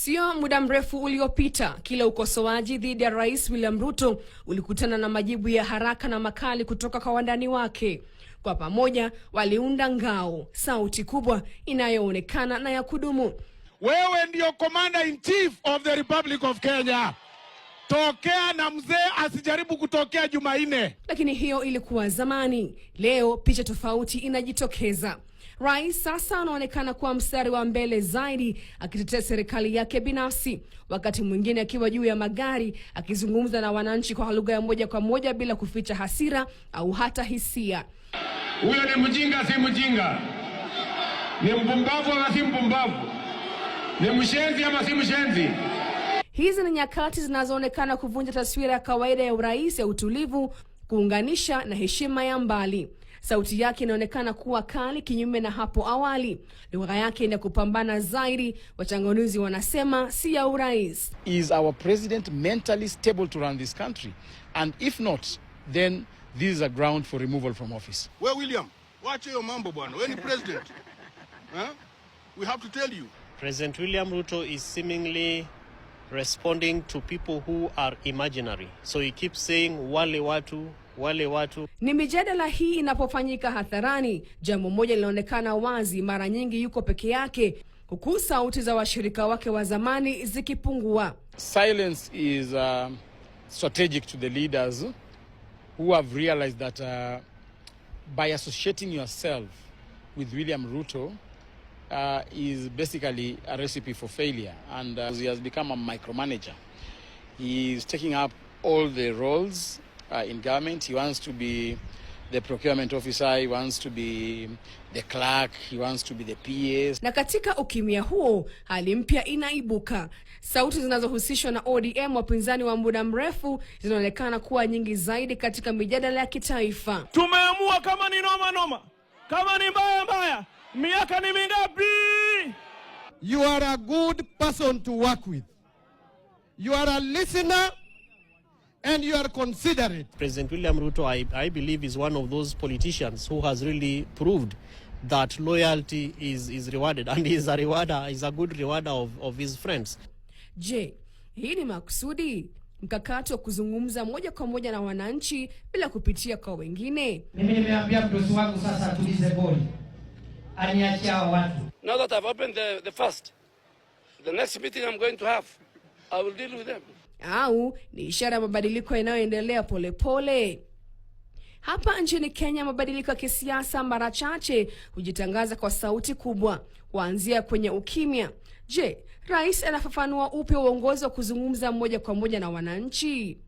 Sio muda mrefu uliopita, kila ukosoaji dhidi ya Rais William Ruto ulikutana na majibu ya haraka na makali kutoka kwa wandani wake. Kwa pamoja waliunda ngao, sauti kubwa inayoonekana na ya kudumu. Wewe ndio Commander in Chief of the Republic of Kenya. Tokea na mzee asijaribu kutokea Jumanne. Lakini hiyo ilikuwa zamani. Leo picha tofauti inajitokeza. Rais sasa anaonekana kuwa mstari wa mbele zaidi akitetea serikali yake binafsi, wakati mwingine akiwa juu ya magari akizungumza na wananchi kwa lugha ya moja kwa moja bila kuficha hasira au hata hisia. Huyo ni mjinga si mjinga? Ni mpumbavu ama si mpumbavu? Ni mshenzi ama si mshenzi? Hizi ni nyakati zinazoonekana kuvunja taswira ya kawaida ya urais ya utulivu, kuunganisha na heshima ya mbali. Sauti yake inaonekana kuwa kali kinyume na hapo awali. Lugha yake ina kupambana zaidi. Wachanganuzi wanasema si ya urais. Is our president mentally stable to run this country? And if not, then this is a ground for removal from office. Well, William, watch your mambo bwana. When president? We have to tell you. President William Ruto is seemingly responding to people who are imaginary. So he keeps saying wale watu. Ni mijadala hii inapofanyika hadharani, jambo moja linaonekana wazi: mara nyingi yuko peke yake, huku sauti za washirika wake wa zamani zikipungua. Silence is strategic to the leaders who have realized that by associating yourself with William Ruto is basically a recipe for failure, and he has become a micromanager. He is taking up all the roles in government. He wants to be the procurement officer, he wants to be the clerk, he wants to be the PA. Na katika ukimya huo, hali mpya inaibuka. Sauti zinazohusishwa na ODM, wapinzani wa muda mrefu, zinaonekana kuwa nyingi zaidi katika mijadala ya kitaifa. Tumeamua kama ni noma, kama ni mbaya, miaka ni mingapi? You are a good person to work with. You are a listener and you are considerate. President William Ruto, I believe, is one of those politicians who has really proved that loyalty is rewarded, and he is a rewarder, is a good rewarder of his friends. Je, hii ni makusudi? Mkakati wa kuzungumza moja kwa moja na wananchi bila kupitia kwa wengine? Mimi nimeambia mdosi wangu sasa atulize boli, aniachia watu. Now that I've opened the first, the next meeting I'm going to have, I will deal with them. Au ni ishara ya mabadiliko yanayoendelea polepole? Hapa nchini Kenya, mabadiliko ya kisiasa mara chache hujitangaza kwa sauti kubwa, kuanzia kwenye ukimya. Je, rais anafafanua upya uongozi wa kuzungumza moja kwa moja na wananchi?